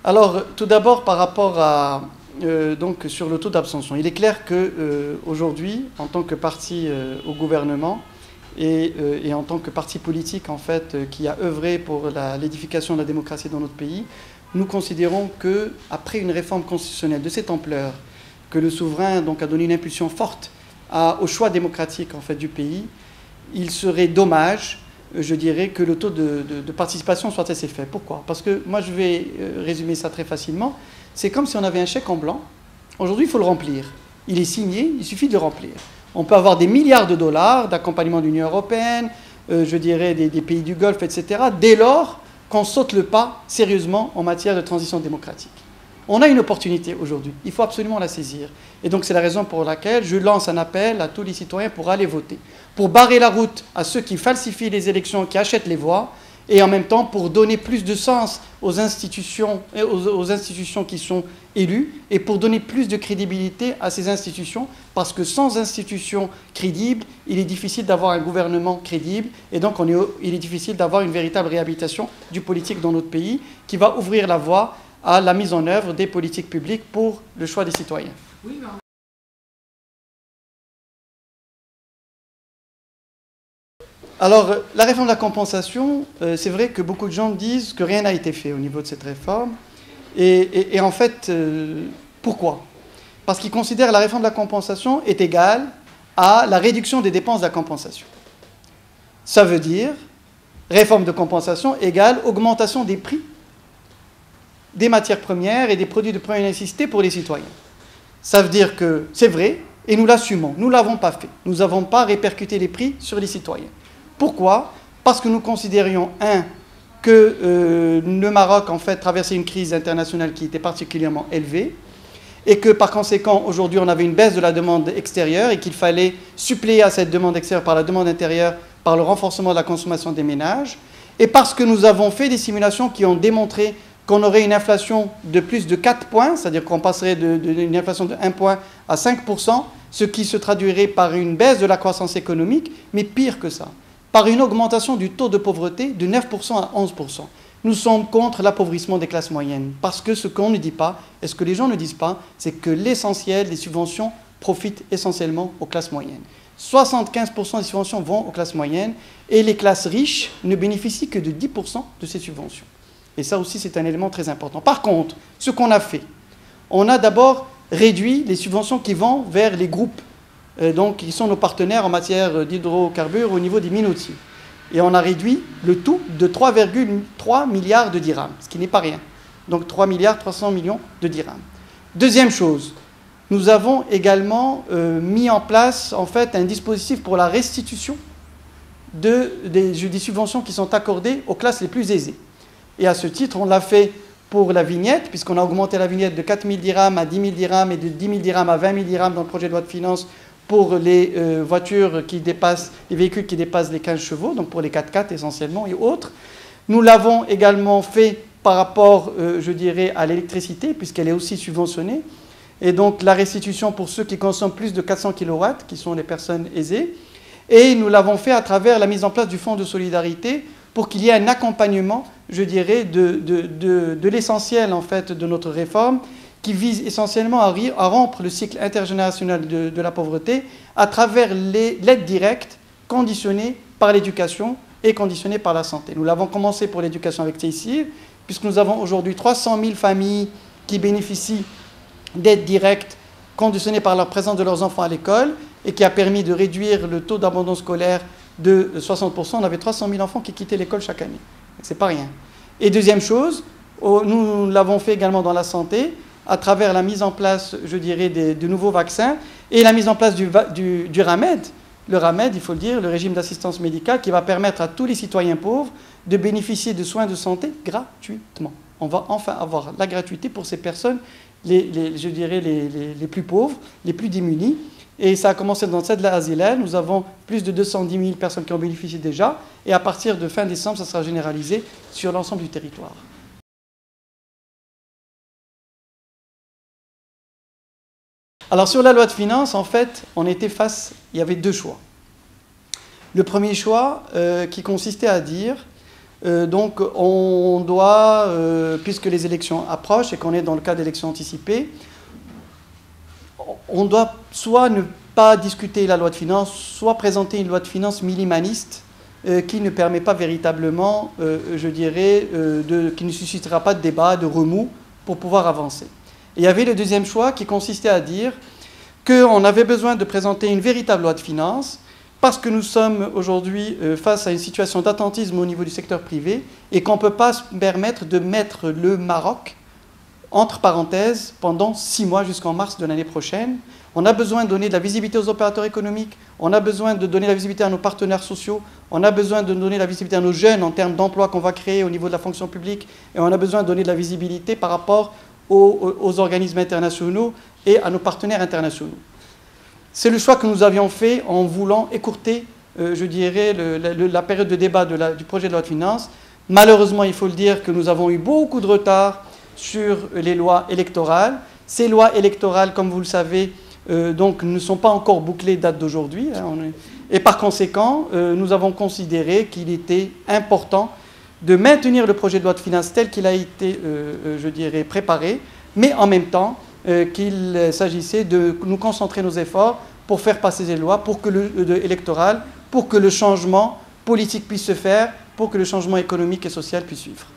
Alors, tout d'abord, par rapport à donc sur le taux d'abstention, il est clair que aujourd'hui, en tant que parti au gouvernement et en tant que parti politique en fait qui a œuvré pour l'édification de la démocratie dans notre pays, nous considérons que après une réforme constitutionnelle de cette ampleur, que le souverain donc a donné une impulsion forte au choix démocratique en fait du pays, il serait dommage, je dirais, que le taux de participation soit assez faible. Pourquoi? Parce que moi, je vais résumer ça très facilement. C'est comme si on avait un chèque en blanc. Aujourd'hui, il faut le remplir. Il est signé, il suffit de le remplir. On peut avoir des milliards de dollars d'accompagnement de l'Union européenne, je dirais des pays du Golfe, etc., dès lors qu'on saute le pas sérieusement en matière de transition démocratique. On a une opportunité aujourd'hui. Il faut absolument la saisir. Et donc, c'est la raison pour laquelle je lance un appel à tous les citoyens pour aller voter, pour barrer la route à ceux qui falsifient les élections, qui achètent les voix, et en même temps pour donner plus de sens aux institutions qui sont élues, et pour donner plus de crédibilité à ces institutions, parce que sans institutions crédibles, il est difficile d'avoir un gouvernement crédible, et donc il est difficile d'avoir une véritable réhabilitation du politique dans notre pays, qui va ouvrir la voie à la mise en œuvre des politiques publiques pour le choix des citoyens. Oui, non. Alors, la réforme de la compensation, c'est vrai que beaucoup de gens disent que rien n'a été fait au niveau de cette réforme. Et en fait, pourquoi? Parce qu'ils considèrent que la réforme de la compensation est égale à la réduction des dépenses de la compensation. Ça veut dire, réforme de compensation égale augmentation des prix des matières premières et des produits de première nécessité pour les citoyens. Ça veut dire que c'est vrai, et nous l'assumons. Nous ne l'avons pas fait. Nous n'avons pas répercuté les prix sur les citoyens. Pourquoi? Parce que nous considérions, que le Maroc, en fait, traversait une crise internationale qui était particulièrement élevée, et que, par conséquent, aujourd'hui, on avait une baisse de la demande extérieure, et qu'il fallait suppléer à cette demande extérieure par la demande intérieure, par le renforcement de la consommation des ménages, et parce que nous avons fait des simulations qui ont démontré qu'on aurait une inflation de plus de 4 points, c'est-à-dire qu'on passerait d'une inflation de 1 point à 5%, ce qui se traduirait par une baisse de la croissance économique, mais pire que ça, par une augmentation du taux de pauvreté de 9% à 11%. Nous sommes contre l'appauvrissement des classes moyennes, parce que ce qu'on ne dit pas, et ce que les gens ne disent pas, c'est que l'essentiel des subventions profite essentiellement aux classes moyennes. 75% des subventions vont aux classes moyennes, et les classes riches ne bénéficient que de 10% de ces subventions. Et ça aussi, c'est un élément très important. Par contre, ce qu'on a fait, on a d'abord réduit les subventions qui vont vers les groupes, donc qui sont nos partenaires en matière d'hydrocarbures au niveau des minotiers. Et on a réduit le tout de 3,3 milliards de dirhams, ce qui n'est pas rien. Donc 3 milliards 300 millions de dirhams. Deuxième chose, nous avons également mis en place en fait un dispositif pour la restitution des subventions qui sont accordées aux classes les plus aisées. Et à ce titre, on l'a fait pour la vignette, puisqu'on a augmenté la vignette de 4 000 dirhams à 10 000 dirhams et de 10 000 dirhams à 20 000 dirhams dans le projet de loi de finances pour les voitures qui dépassent, les véhicules qui dépassent les 15 chevaux, donc pour les 4x4 essentiellement et autres. Nous l'avons également fait par rapport, je dirais, à l'électricité, puisqu'elle est aussi subventionnée. Et donc la restitution pour ceux qui consomment plus de 400 kW, qui sont les personnes aisées. Et nous l'avons fait à travers la mise en place du fonds de solidarité pour qu'il y ait un accompagnement, je dirais, de l'essentiel en fait de notre réforme, qui vise essentiellement à rompre le cycle intergénérationnel de la pauvreté à travers l'aide directe conditionnée par l'éducation et conditionnée par la santé. Nous l'avons commencé pour l'éducation avec Taysir, puisque nous avons aujourd'hui 300 000 familles qui bénéficient d'aide directe conditionnée par la présence de leurs enfants à l'école et qui a permis de réduire le taux d'abandon scolaire de 60%. On avait 300 000 enfants qui quittaient l'école chaque année. C'est pas rien. Et deuxième chose, nous l'avons fait également dans la santé, à travers la mise en place, je dirais, de nouveaux vaccins et la mise en place du RAMED. Le RAMED, il faut le dire, le régime d'assistance médicale qui va permettre à tous les citoyens pauvres de bénéficier de soins de santé gratuitement. On va enfin avoir la gratuité pour ces personnes, je dirais, les plus pauvres, les plus démunies. Et ça a commencé dans cette asile. Nous avons plus de 210 000 personnes qui en bénéficient déjà. Et à partir de fin décembre, ça sera généralisé sur l'ensemble du territoire. Alors sur la loi de finances, en fait, il y avait deux choix. Le premier choix qui consistait à dire, Donc on doit, puisque les élections approchent et qu'on est dans le cas d'élections anticipées, on doit soit ne pas discuter la loi de finances, soit présenter une loi de finances minimaliste qui ne permet pas véritablement, je dirais, qui ne suscitera pas de débat, de remous pour pouvoir avancer. Et il y avait le deuxième choix qui consistait à dire qu'on avait besoin de présenter une véritable loi de finances parce que nous sommes aujourd'hui face à une situation d'attentisme au niveau du secteur privé et qu'on ne peut pas se permettre de mettre le Maroc entre parenthèses pendant 6 mois jusqu'en mars de l'année prochaine. On a besoin de donner de la visibilité aux opérateurs économiques, on a besoin de donner la visibilité à nos partenaires sociaux, on a besoin de donner la visibilité à nos jeunes en termes d'emplois qu'on va créer au niveau de la fonction publique, et on a besoin de donner de la visibilité par rapport aux organismes internationaux et à nos partenaires internationaux. C'est le choix que nous avions fait en voulant écourter, je dirais, la période de débat du projet de loi de finances. Malheureusement, il faut le dire que nous avons eu beaucoup de retard sur les lois électorales. Ces lois électorales, comme vous le savez, donc, ne sont pas encore bouclées date d'aujourd'hui. Et par conséquent, nous avons considéré qu'il était important de maintenir le projet de loi de finances tel qu'il a été, je dirais, préparé, mais en même temps qu'il s'agissait de nous concentrer nos efforts pour faire passer ces lois électorales, pour que le changement politique puisse se faire, pour que le changement économique et social puisse suivre.